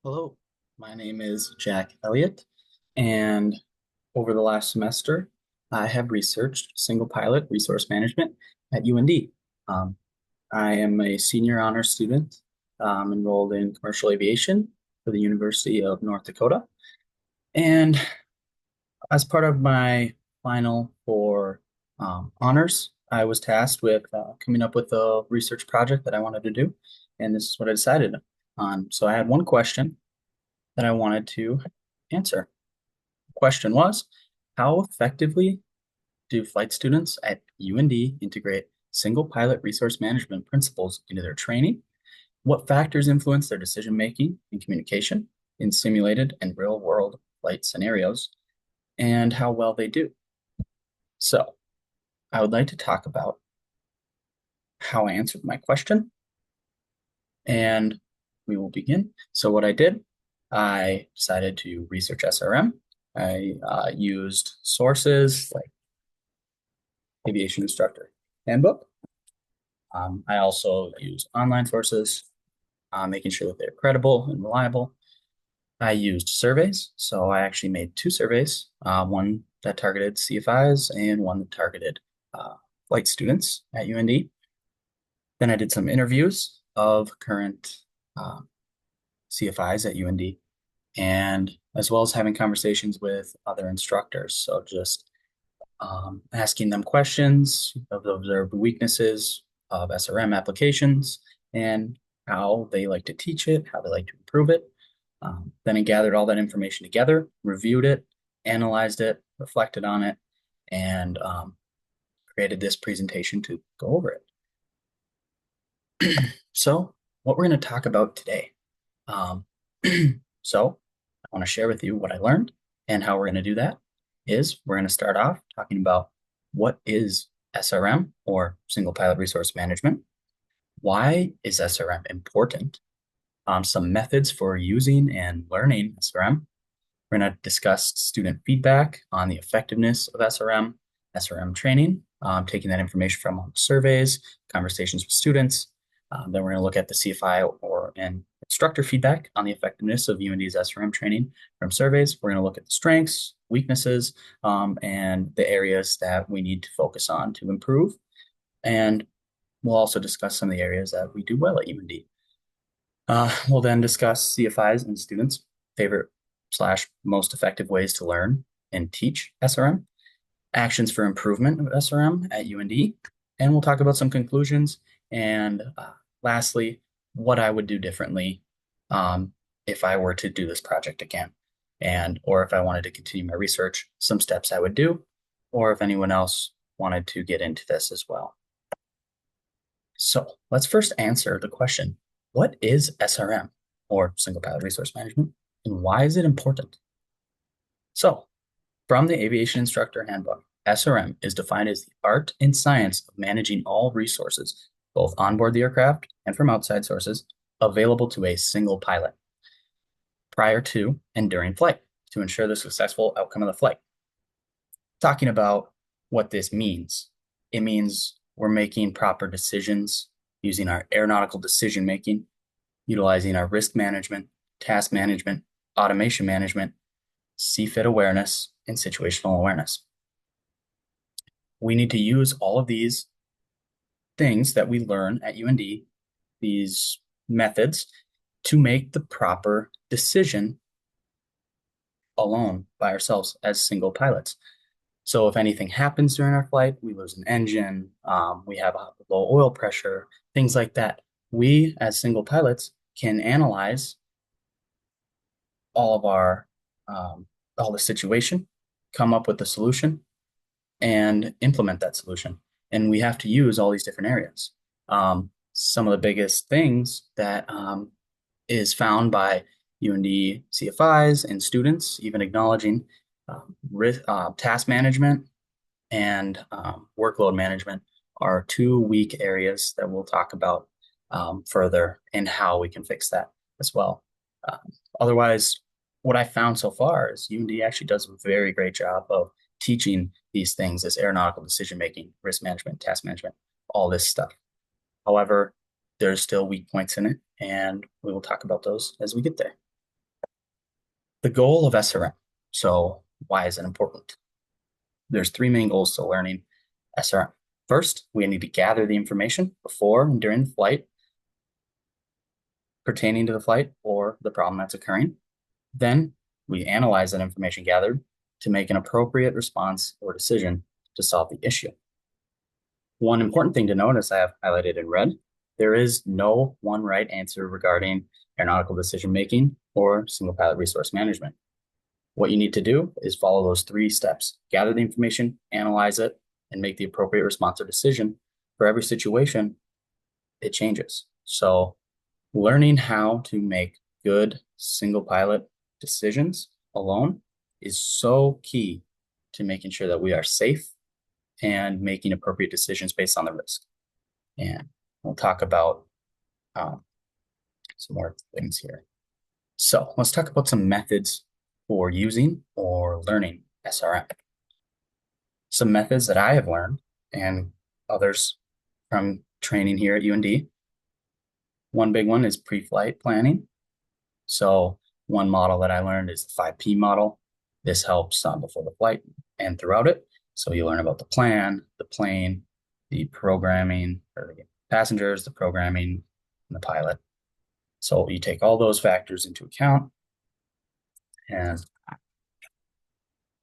Hello, my name is Jack Elliott, and over the last semester, I have researched single pilot resource management at UND. Um, I am a senior honor student enrolled in commercial aviation for the University of North Dakota. And as part of my final for honors, I was tasked with coming up with a research project that I wanted to do, and this is what I decided on. So I had one question that I wanted to answer. The question was, how effectively do flight students at UND integrate single pilot resource management principles into their training? What factors influence their decision making and communication in simulated and real world flight scenarios, and how well they do? So, I would like to talk about how I answered my question, and we will begin. So, what I did, I decided to research SRM. I used sources like Aviation Instructor Handbook. I also used online sources, making sure that they're credible and reliable. I used surveys. So I actually made two surveys, one that targeted CFIs and one that targeted flight students at UND. Then I did some interviews of current CFIs at UND, and as well as having conversations with other instructors. So just asking them questions of the observed weaknesses of SRM applications and how they like to teach it, how they like to improve it. Then I gathered all that information together, reviewed it, analyzed it, reflected on it, and created this presentation to go over it. So, what we're going to talk about today. Um, so, I want to share with you what I learned, and how we're going to do that is we're going to start off talking about what is SRM, or single pilot resource management. Why is SRM important? Some methods for using and learning SRM. We're going to discuss student feedback on the effectiveness of SRM training, taking that information from all the surveys, conversations with students. Then we're going to look at the CFI and instructor feedback on the effectiveness of UND's SRM training from surveys. We're going to look at the strengths, weaknesses, and the areas that we need to focus on to improve. And we'll also discuss some of the areas that we do well at UND. We'll then discuss CFIs and students' favorite / most effective ways to learn and teach SRM, actions for improvement of SRM at UND, and we'll talk about some conclusions. And lastly, what I would do differently if I were to do this project again, or if I wanted to continue my research, some steps I would do, or if anyone else wanted to get into this as well. So let's first answer the question, what is SRM, or Single Pilot Resource Management, and why is it important? So, from the Aviation Instructor Handbook, SRM is defined as the art and science of managing all resources, both onboard the aircraft and from outside sources, available to a single pilot prior to and during flight to ensure the successful outcome of the flight. Talking about what this means, it means we're making proper decisions using our aeronautical decision making, utilizing our risk management, task management, automation management, CFIT awareness, and situational awareness. We need to use all of these things that we learn at UND, these methods, to make the proper decision alone by ourselves as single pilots. So if anything happens during our flight, we lose an engine, we have a low oil pressure, things like that. We, as single pilots, can analyze all of all the situation, come up with the solution, and implement that solution. And we have to use all these different areas. Some of the biggest things that is found by UND CFIs and students, even acknowledging task management and workload management are two weak areas that we'll talk about further and how we can fix that as well. Uh, Otherwise, what I found so far is UND actually does a very great job of teaching these things, this aeronautical decision making, risk management, task management, all this stuff. However, there's still weak points in it, and we will talk about those as we get there. The goal of SRM. So why is it important? There's three main goals to learning SRM. First, we need to gather the information before and during the flight pertaining to the flight or the problem that's occurring. Then we analyze that information gathered to make an appropriate response or decision to solve the issue. One important thing to note, as I have highlighted in red, there is no one right answer regarding aeronautical decision making or single pilot resource management. What you need to do is follow those three steps: gather the information, analyze it, and make the appropriate response or decision. For every situation, it changes. So learning how to make good single pilot decisions alone is so key to making sure that we are safe and making appropriate decisions based on the risk. And we'll talk about some more things here. So let's talk about some methods for using or learning SRM. Some methods that I have learned and others from training here at UND. One big one is pre-flight planning. So one model that I learned is the 5P model. This helps before the flight and throughout it. So you learn about the plan, the plane, the programming, or the passengers, the programming, and the pilot. So you take all those factors into account. And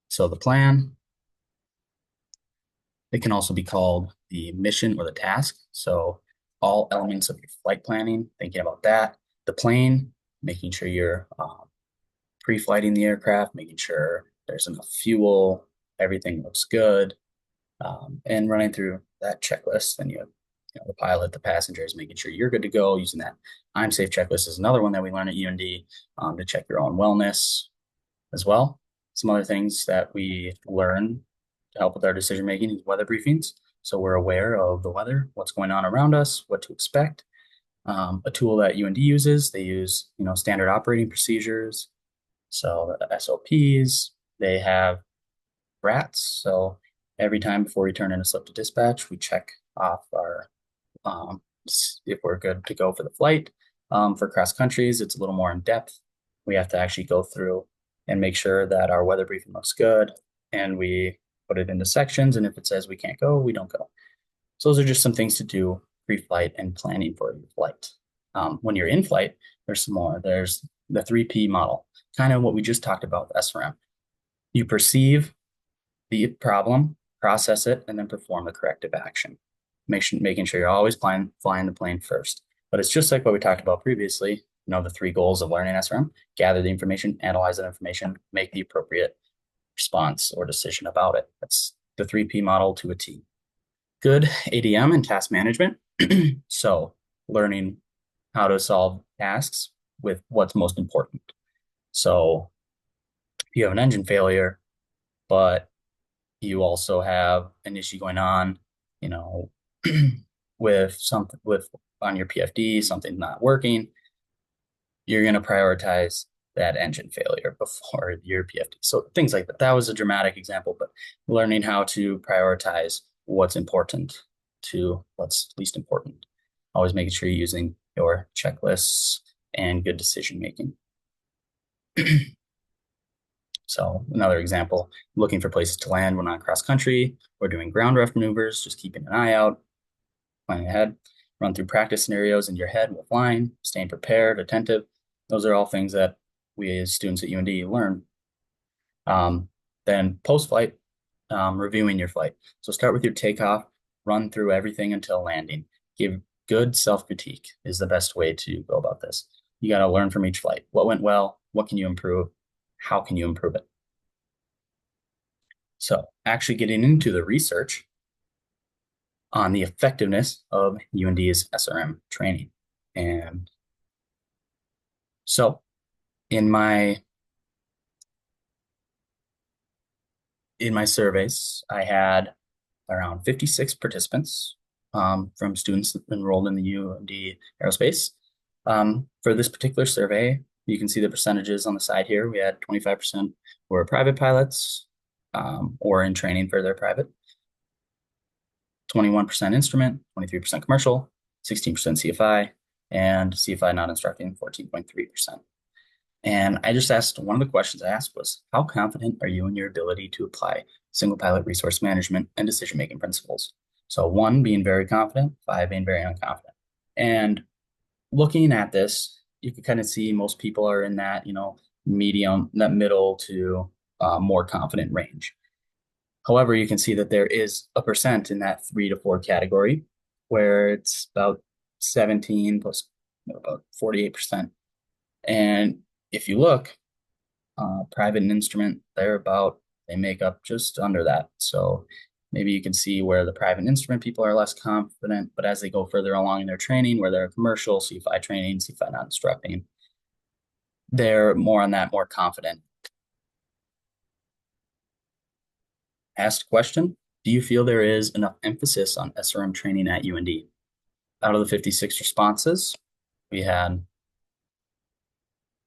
so the plan, it can also be called the mission or the task. So all elements of your flight planning, thinking about that. The plane, making sure you're pre-flighting the aircraft, making sure there's enough fuel, everything looks good, and running through that checklist. Then you have the pilot, the passengers, making sure you're good to go. Using that I'm safe checklist is another one that we learn at UND to check your own wellness as well. Some other things that we learn to help with our decision making is weather briefings. So we're aware of the weather, what's going on around us, what to expect. A tool that UND uses, they use standard operating procedures. So the SOPs, they have RATs. So every time before we turn in a slip to dispatch, we check off our if we're good to go for the flight. For cross countries, it's a little more in depth. We have to actually go through and make sure that our weather briefing looks good, and we put it into sections. And if it says we can't go, we don't go. So those are just some things to do pre-flight and planning for your flight. When you're in flight, there's some more. There's the 3P model, kind of what we just talked about with SRM. You perceive the problem, process it, and then perform the corrective action. Making sure you're always flying the plane first. But it's just like what we talked about previously, the three goals of learning SRM: gather the information, analyze that information, make the appropriate response or decision about it. That's the 3P model to a T. Good ADM and task management. So learning how to solve tasks with what's most important. So if you have an engine failure, but you also have an issue going on, with on your PFD, something not working, you're going to prioritize that engine failure before your PFD. So things like that. That was a dramatic example, but learning how to prioritize what's important to what's least important. Always making sure you're using your checklists and good decision making. So another example, looking for places to land when on cross country or doing ground ref maneuvers, just keeping an eye out, planning ahead, run through practice scenarios in your head while flying, staying prepared, attentive. Those are all things that we as students at UND learn. Then post-flight, reviewing your flight. So start with your takeoff, run through everything until landing. Give good self-critique is the best way to go about this. You got to learn from each flight. What went well? What can you improve? How can you improve it? So actually getting into the research on the effectiveness of UND's SRM training. And so in my surveys, I had around 56 participants from students enrolled in the UND Aerospace. For this particular survey, you can see the percentages on the side here. We had 25% were private pilots or in training for their private, 21% instrument, 23% commercial, 16% CFI, and CFI not instructing, 14.3%. And I just asked, one of the questions I asked was, how confident are you in your ability to apply single pilot resource management and decision-making principles? So one being very confident, five being very unconfident. And looking at this, you can kind of see most people are in that, medium, that middle to more confident range. However, you can see that there is a percent in that 3 to 4 category where it's about 17 plus about 48%. And if you look, private and instrument, they make up just under that. So maybe you can see where the private instrument people are less confident, but as they go further along in their training, where they're commercial, C5 training, C5 not instructing, they're more on that more confident. Asked question, do you feel there is enough emphasis on SRM training at UND? Out of the 56 responses, we had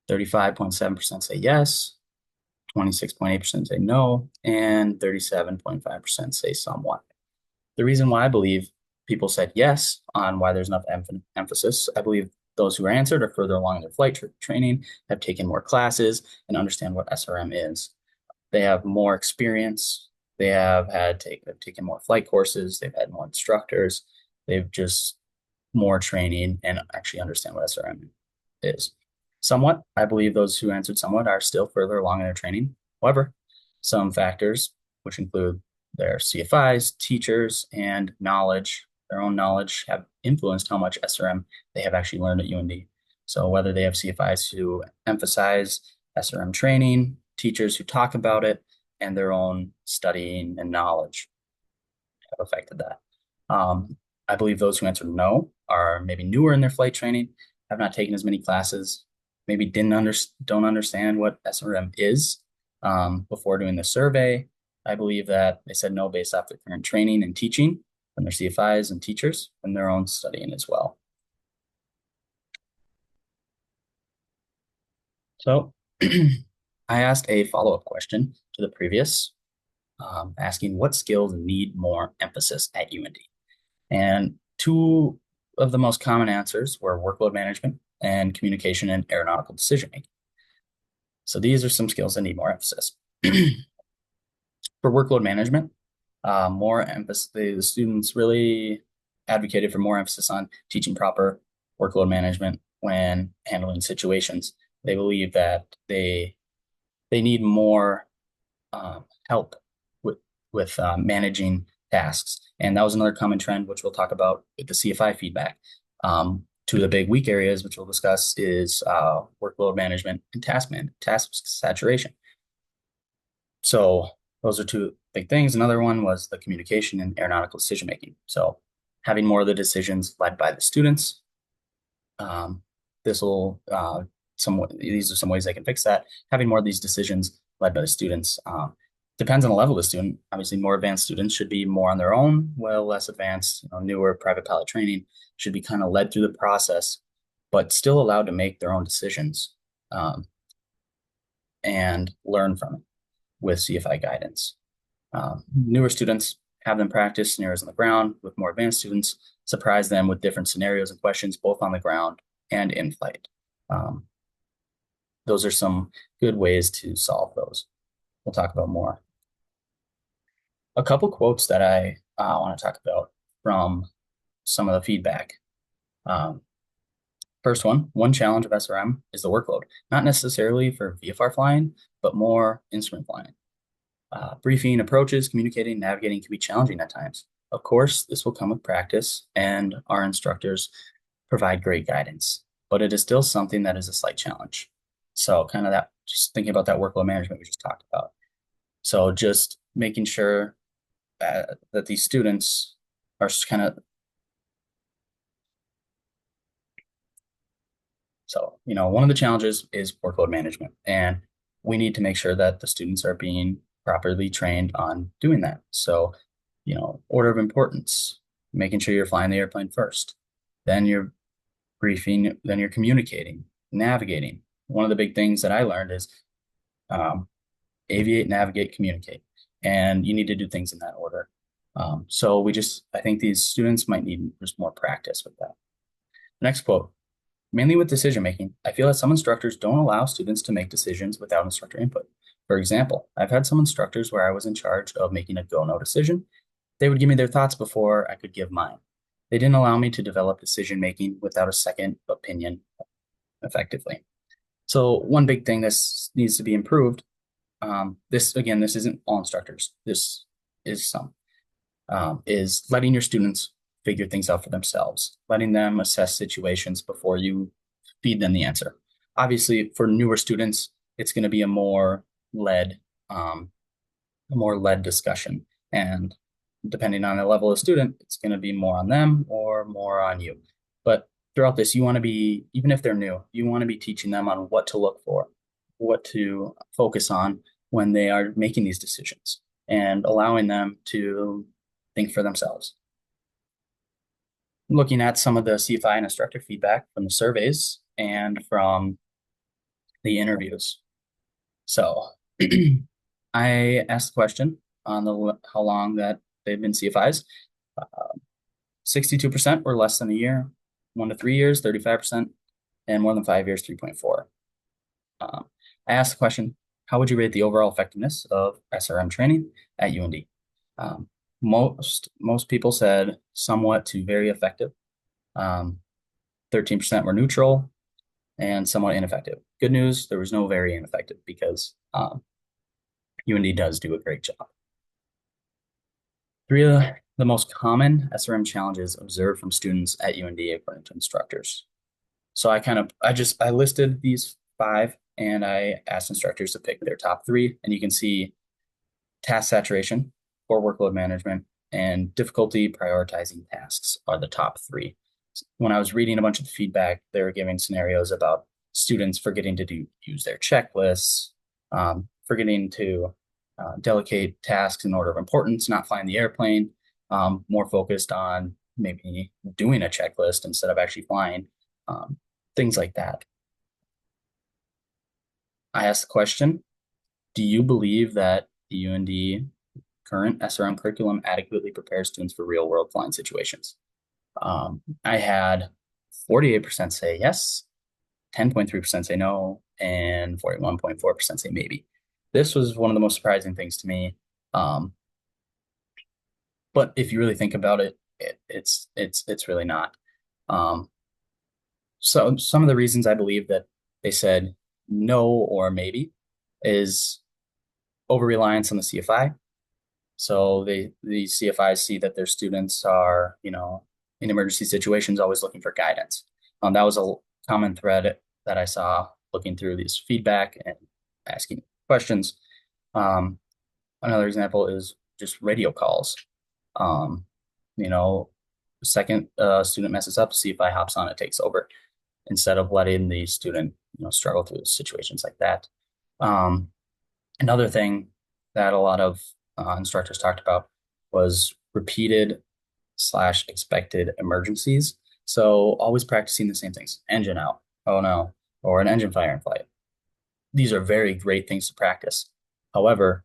35.7% say yes, 26.8% say no, and 37.5% say somewhat. The reason why I believe people said yes on why there's enough emphasis, I believe those who answered are further along in their flight training, have taken more classes, and understand what SRM is. They have more experience. They have taken more flight courses. They've had more instructors. They've just more training and actually understand what SRM is. Somewhat, I believe those who answered somewhat are still further along in their training. However, some factors, which include their CFIs, teachers, and knowledge, their own knowledge, have influenced how much SRM they have actually learned at UND. So whether they have CFIs who emphasize SRM training, teachers who talk about it, and their own studying and knowledge have affected that. I believe those who answered no are maybe newer in their flight training, have not taken as many classes, maybe don't understand what SRM is before doing the survey. I believe that they said no based off their current training and teaching from their CFIs and teachers and their own studying as well. So I asked a follow-up question to the previous, asking what skills need more emphasis at UND. And two of the most common answers were workload management and communication and aeronautical decision making. So these are some skills that need more emphasis. For workload management, more emphasis, the students really advocated for more emphasis on teaching proper workload management when handling situations. They believe that they need more help with managing tasks. And that was another common trend, which we'll talk about with the CFI feedback. Two of the big weak areas, which we'll discuss, is workload management and task saturation. So those are two big things. Another one was the communication and aeronautical decision making. So having more of the decisions led by the students. These are some ways they can fix that. Having more of these decisions led by the students depends on the level of the student. Obviously, more advanced students should be more on their own, while less advanced, newer private pilot training should be kind of led through the process, but still allowed to make their own decisions and learn from it with CFI guidance. Newer students have them practice scenarios on the ground. With more advanced students, surprise them with different scenarios and questions, both on the ground and in flight. Those are some good ways to solve those. We'll talk about more. A couple quotes that I want to talk about from some of the feedback. First one challenge of SRM is the workload, not necessarily for VFR flying, but more instrument flying. Briefing approaches, communicating, navigating can be challenging at times. Of course, this will come with practice, and our instructors provide great guidance, but it is still something that is a slight challenge. So kind of just thinking about that workload management we just talked about. So just making sure that these students are kind of, one of the challenges is workload management, and we need to make sure that the students are being properly trained on doing that. So, order of importance, making sure you're flying the airplane first, then you're briefing, then you're communicating, navigating. One of the big things that I learned is aviate, navigate, communicate, and you need to do things in that order. So I think these students might need just more practice with that. Next quote, Mainly with decision making. I feel that some instructors don't allow students to make decisions without instructor input. For example, I've had some instructors where I was in charge of making a go no decision. They would give me their thoughts before I could give mine. They didn't allow me to develop decision making without a second opinion effectively. So, one big thing this needs to be improved. This again, this isn't all instructors. This is some is letting your students figure things out for themselves, letting them assess situations before you feed them the answer. Obviously, for newer students, it's going to be um, a more led discussion, and depending on the level of student, it's going to be more on them or more on you. But throughout this, you want to be, even if they're new, you want to be teaching them on what to look for, what to focus on when they are making these decisions, and allowing them to think for themselves. Looking at some of the CFI and instructor feedback from the surveys and from the interviews. So I asked the question on the how long that they've been CFIs. 62% were less than a year, 1 to 3 years, 35%, and more than 5 years, 3.4. Um, I asked the question, how would you rate the overall effectiveness of SRM training at UND? Most people said somewhat to very effective. 13% were neutral and somewhat ineffective. Good news, there was no very ineffective because UND does do a great job. Three of the most common SRM challenges observed from students at UND according to instructors. So I listed these five and I asked instructors to pick their top three. And you can see task saturation, poor workload management, and difficulty prioritizing tasks are the top three. When I was reading a bunch of the feedback, they were giving scenarios about students forgetting to use their checklists, forgetting to delegate tasks in order of importance, not flying the airplane, more focused on maybe doing a checklist instead of actually flying, things like that. I asked the question, do you believe that the UND current SRM curriculum adequately prepares students for real world flying situations? I had 48% say yes, 10.3% say no, and 41.4% say maybe. This was one of the most surprising things to me. But if you really think about it, it's really not. Um, so some of the reasons I believe that they said no or maybe is over reliance on the CFI. So the CFIs see that their students are, in emergency situations, always looking for guidance. That was a common thread that I saw looking through these feedback and asking questions. Another example is just radio calls. Um, you know, second student messes up, CFI hops on, it takes over instead of letting the student, struggle through situations like that. Um, Another thing that a lot of instructors talked about was repeated slash expected emergencies. So always practicing the same things. Engine out. Oh no. Or an engine fire in flight. These are very great things to practice. However,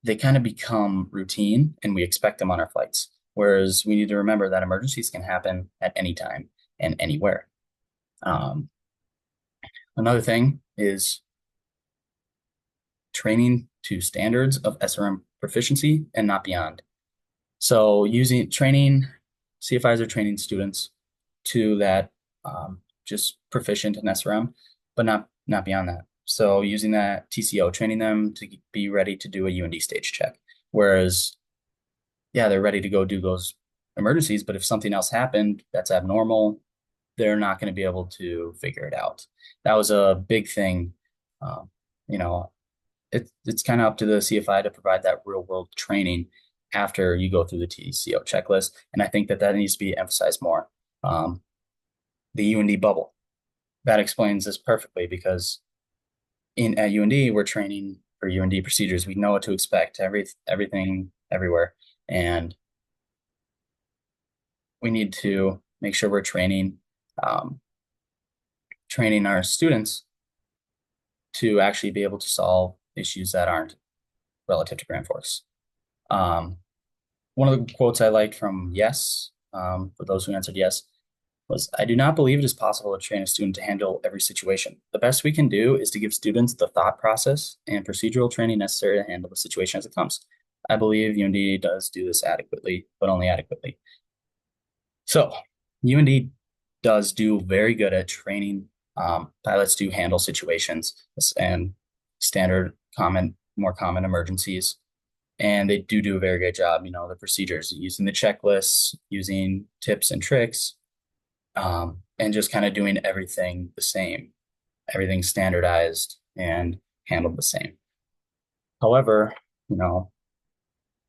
they kind of become routine and we expect them on our flights. Whereas we need to remember that emergencies can happen at any time and anywhere. Um, Another thing is training to standards of SRM proficiency and not beyond. So using training, CFIs are training students to that just proficient in SRM, but not beyond that. So using that TCO, training them to be ready to do a UND stage check. Whereas, yeah, they're ready to go do those emergencies, but if something else happened that's abnormal, they're not going to be able to figure it out. That was a big thing. Um, you know, it's kind of up to the CFI to provide that real world training after you go through the TCO checklist. And I think that needs to be emphasized more. The UND bubble, that explains this perfectly because at UND, we're training for UND procedures. We know what to expect, everything, everywhere. And we need to make sure we're um, training our students to actually be able to solve issues that aren't relative to Grand Forks. One of the quotes I liked from Yes, for those who answered yes, was I do not believe it is possible to train a student to handle every situation. The best we can do is to give students the thought process and procedural training necessary to handle the situation as it comes. I believe UND does do this adequately, but only adequately. So UND does do very good at training pilots to handle situations and standard more common emergencies. And they do a very good job, the procedures, using the checklists, using tips and tricks, and just kind of doing everything the same, everything standardized and handled the same. However, you know,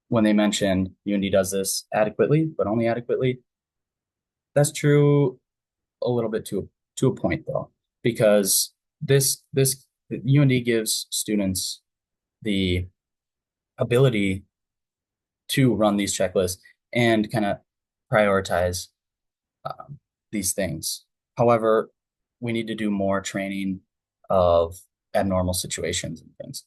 when they mentioned UND does this adequately, but only adequately, that's true a little bit to a point though, because this UND gives students the ability to run these checklists and kind of prioritize um, these things. However, we need to do more training of abnormal situations and things.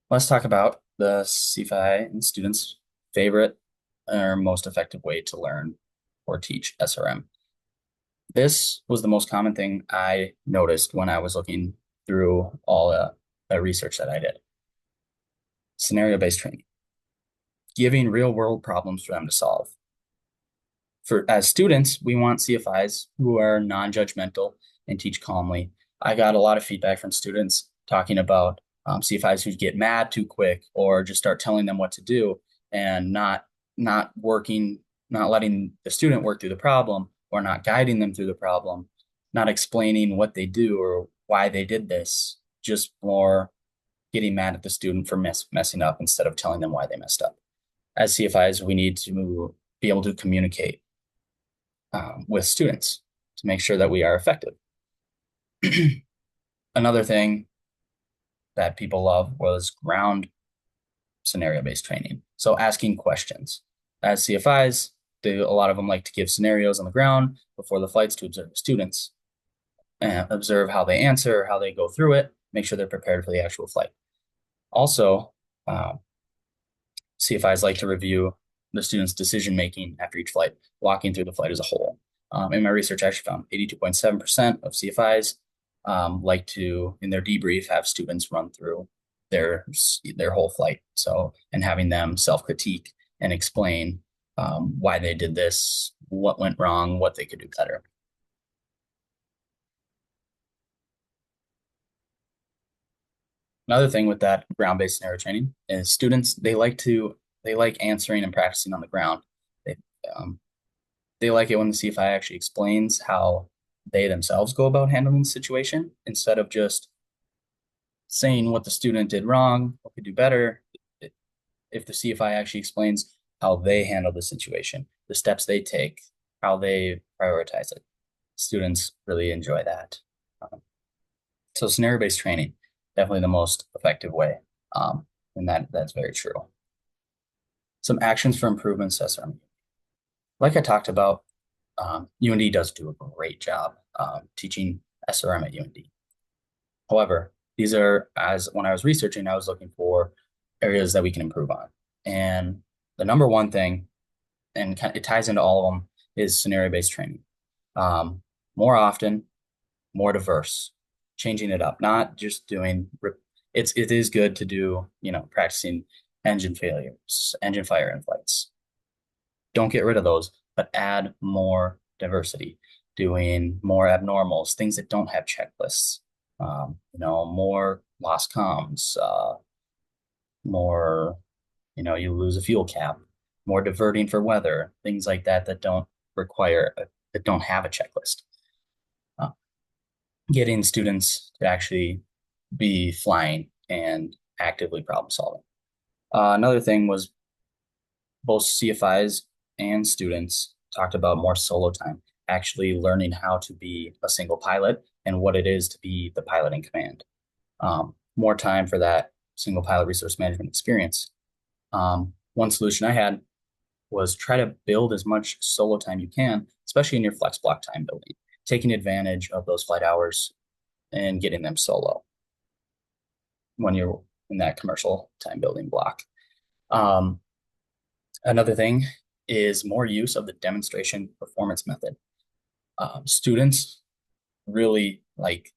Let's talk about the CFI and students' favorite or most effective way to learn or teach SRM. This was the most common thing I noticed when I was looking through all the research that I did. Scenario-based training, giving real-world problems for them to solve. As students, we want CFIs who are non-judgmental and teach calmly. I got a lot of feedback from students talking about CFIs who get mad too quick or just start telling them what to do and not working, not letting the student work through the problem or not guiding them through the problem, not explaining what they do or why they did this, just more getting mad at the student for messing up instead of telling them why they messed up. As CFIs, we need to be able to communicate with students to make sure that we are effective. Another thing that people love was ground scenario-based training. So asking questions. As CFIs, a lot of them like to give scenarios on the ground before the flights to observe the students and observe how they answer, how they go through it, make sure they're prepared for the actual flight. Also, CFIs like to review the students' decision-making after each flight, walking through the flight as a whole. In my research, I actually found 82.7% of CFIs like to, in their debrief, have students run through their whole flight. So, and having them self-critique and explain why they did this, what went wrong, what they could do better. Another thing with that ground-based scenario training is students, they like answering and practicing on the ground. They, um, they like it when the CFI actually explains how they themselves go about handling the situation instead of just saying what the student did wrong, what could do better. If the CFI actually explains how they handle the situation, the steps they take, how they prioritize it, students really enjoy that. So scenario-based training, definitely the most effective way. And that's very true. Some actions for improvements SRM. Like I talked about, UND does do a great job teaching SRM at UND. However, these are, as when I was researching, I was looking for areas that we can improve on. And the number one thing, and it ties into all of them, is scenario-based training. More often, more diverse, changing it up, not just doing, it is good to do, practicing engine failures, engine fire in flights. Don't get rid of those, but add more diversity, doing more abnormals, things that don't have checklists, more lost comms, more, you lose a fuel cap, more diverting for weather, things like that that don't that don't have a checklist. Getting students to actually be flying and actively problem solving. Another thing was both CFIs and students talked about more solo time, actually learning how to be a single pilot and what it is to be the pilot in command. More time for that single pilot resource management experience. One solution I had was try to build as much solo time you can, especially in your flex block time building, taking advantage of those flight hours and getting them solo when you're in that commercial time building block. Another thing is more use of the demonstration performance method. Students really like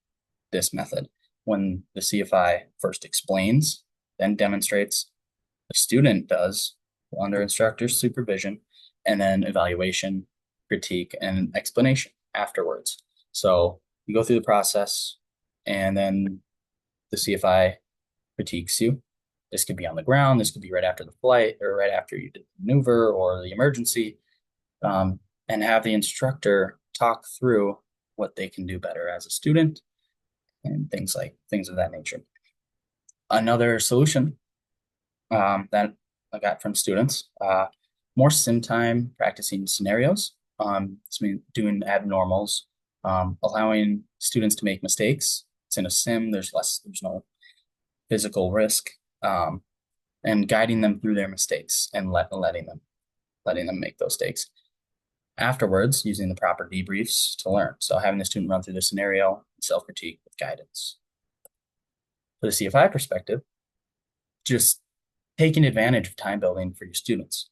this method. When the CFI first explains, then demonstrates, the student does under instructor's supervision, and then evaluation, critique, and explanation afterwards. So you go through the process, and then the CFI critiques you. This could be on the ground, this could be right after the flight, or right after you did the maneuver or the emergency, and have the instructor talk through what they can do better as a student and things of that nature. Another solution that I got from students, more sim time practicing scenarios, doing abnormals, allowing students to make mistakes. It's in a sim, there's no physical risk, and guiding them through their mistakes and letting them make those mistakes. Afterwards, using the proper debriefs to learn. So having the student run through the scenario, self-critique with guidance. For the CFI perspective, just taking advantage of time building for your students,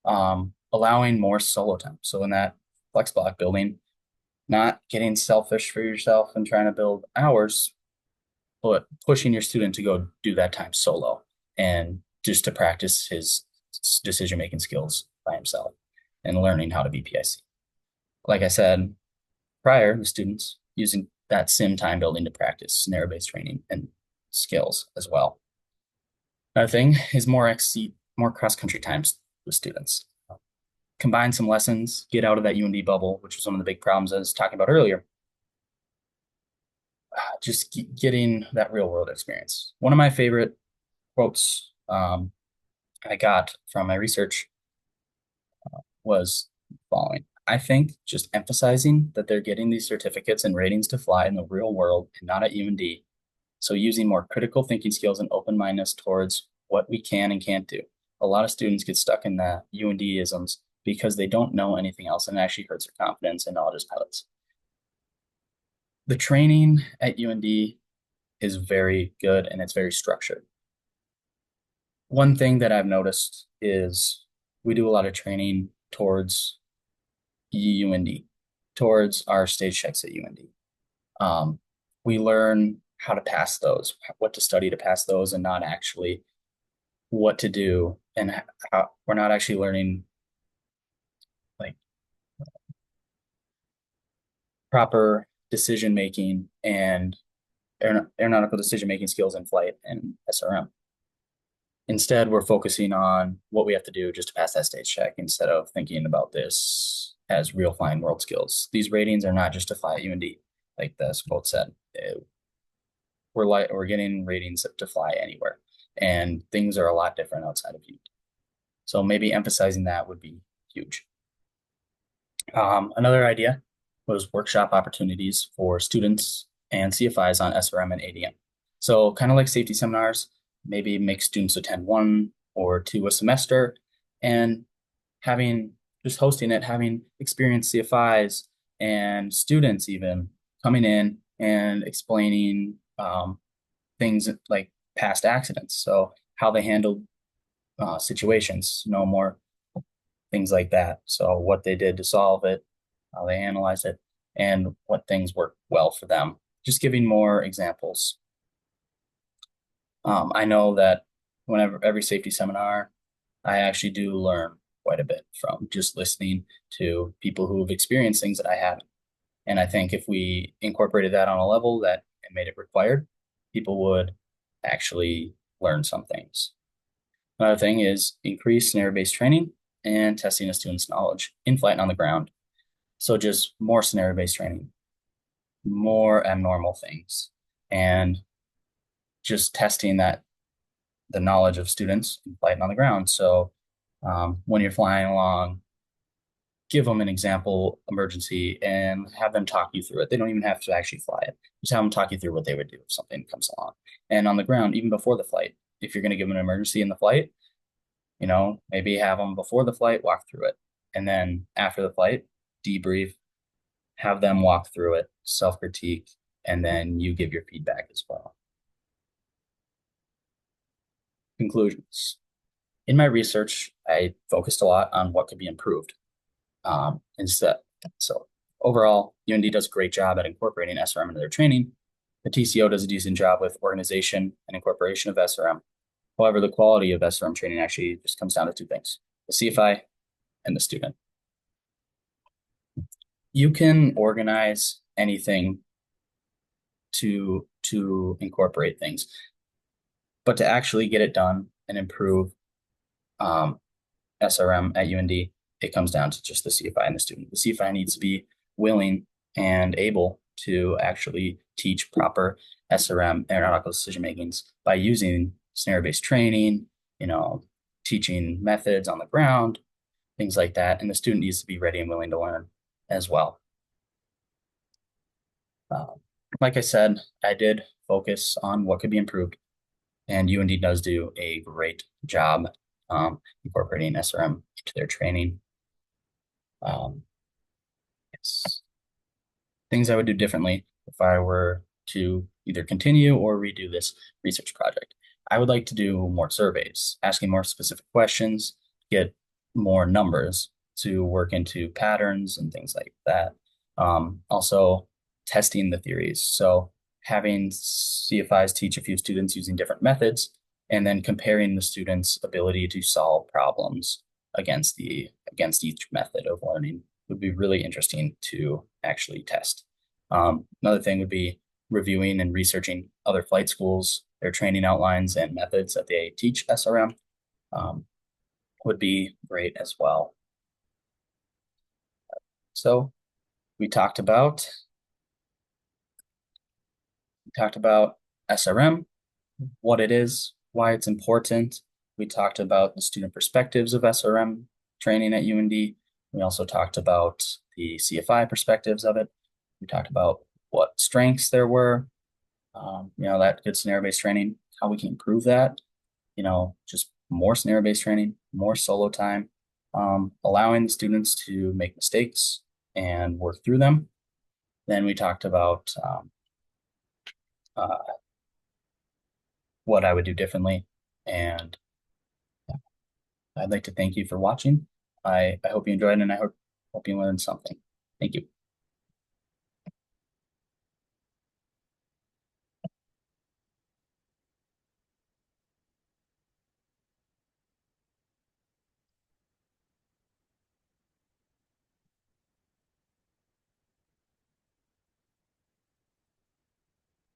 allowing more solo time. So in that flex block building, not getting selfish for yourself and trying to build hours, but pushing your student to go do that time solo and just to practice his decision-making skills by himself and learning how to be PIC. Like I said prior, the students using that sim time building to practice scenario-based training and skills as well. Another thing is more cross-country times with students. Combine some lessons, get out of that UND bubble, which was one of the big problems I was talking about earlier. Just getting that real world experience. One of my favorite quotes I got from my research was the following. I think just emphasizing that they're getting these certificates and ratings to fly in the real world and not at UND. So using more critical thinking skills and open-mindedness towards what we can and can't do. A lot of students get stuck in the UND-isms because they don't know anything else, and it actually hurts their confidence and knowledge as pilots. The training at UND is very good and it's very structured. One thing that I've noticed is we do a lot of training towards UND, towards our stage checks at UND. We learn how to pass those, what to study to pass those, and not actually what to do. And how we're not actually learning like proper decision making and aeronautical decision making skills in flight and SRM. Instead, we're focusing on what we have to do just to pass that stage check instead of thinking about this as real flying world skills. These ratings are not just to fly at UND, like this quote said. We're getting ratings to fly anywhere, and things are a lot different outside of UND. So maybe emphasizing that would be huge. Another idea was workshop opportunities for students and CFIs on SRM and ADM. So kind of like safety seminars, maybe make students attend one or two a semester, and hosting it, having experienced CFIs and students even coming in and explaining things like past accidents. So how they handled situations, more things like that. So what they did to solve it, how they analyzed it, and what things worked well for them. Just giving more examples. I know that whenever every safety seminar, I actually do learn quite a bit from just listening to people who have experienced things that I haven't. And I think if we incorporated that on a level that it made it required, people would actually learn some things. Another thing is increase scenario-based training and testing a student's knowledge in flight and on the ground. So just more scenario-based training, more abnormal things, and just testing the knowledge of students in flight and on the ground. So when you're flying along, give them an example emergency and have them talk you through it. They don't even have to actually fly it. Just have them talk you through what they would do if something comes along. And on the ground, even before the flight, if you're going to give them an emergency in the flight, maybe have them before the flight, walk through it. And then after the flight, debrief, have them walk through it, self-critique, and then you give your feedback as well. Conclusions. In my research, I focused a lot on what could be improved instead. So overall, UND does a great job at incorporating SRM into their training. The TCO does a decent job with organization and incorporation of SRM. However, the quality of SRM training actually just comes down to two things: the CFI and the student. You can organize anything to incorporate things, but to actually get it done and improve um, SRM at UND, it comes down to just the CFI and the student. The CFI needs to be willing and able to actually teach proper SRM, aeronautical decision makings, by using scenario-based training, teaching methods on the ground, things like that. And the student needs to be ready and willing to learn as well. Uh, like I said, I did focus on what could be improved, and UND does do a great job incorporating SRM into their training. Yes. Things I would do differently if I were to either continue or redo this research project. I would like to do more surveys, asking more specific questions, get more numbers to work into patterns and things like that. Also, testing the theories. So having CFIs teach a few students using different methods, and then comparing the students' ability to solve problems against each method of learning would be really interesting to actually test. Another thing would be reviewing and researching other flight schools, their training outlines and methods that they teach SRM would be great as well. So we talked about SRM, what it is, why it's important. We talked about the student perspectives of SRM training at UND. We also talked about the CFI perspectives of it. We talked about what strengths there were, that good scenario-based training, how we can improve that, just more scenario-based training, more solo time, allowing the students to make mistakes and work through them. Then we talked about uh, what I would do differently. And I'd like to thank you for watching. I hope you enjoyed, and I hope you learned something. Thank you.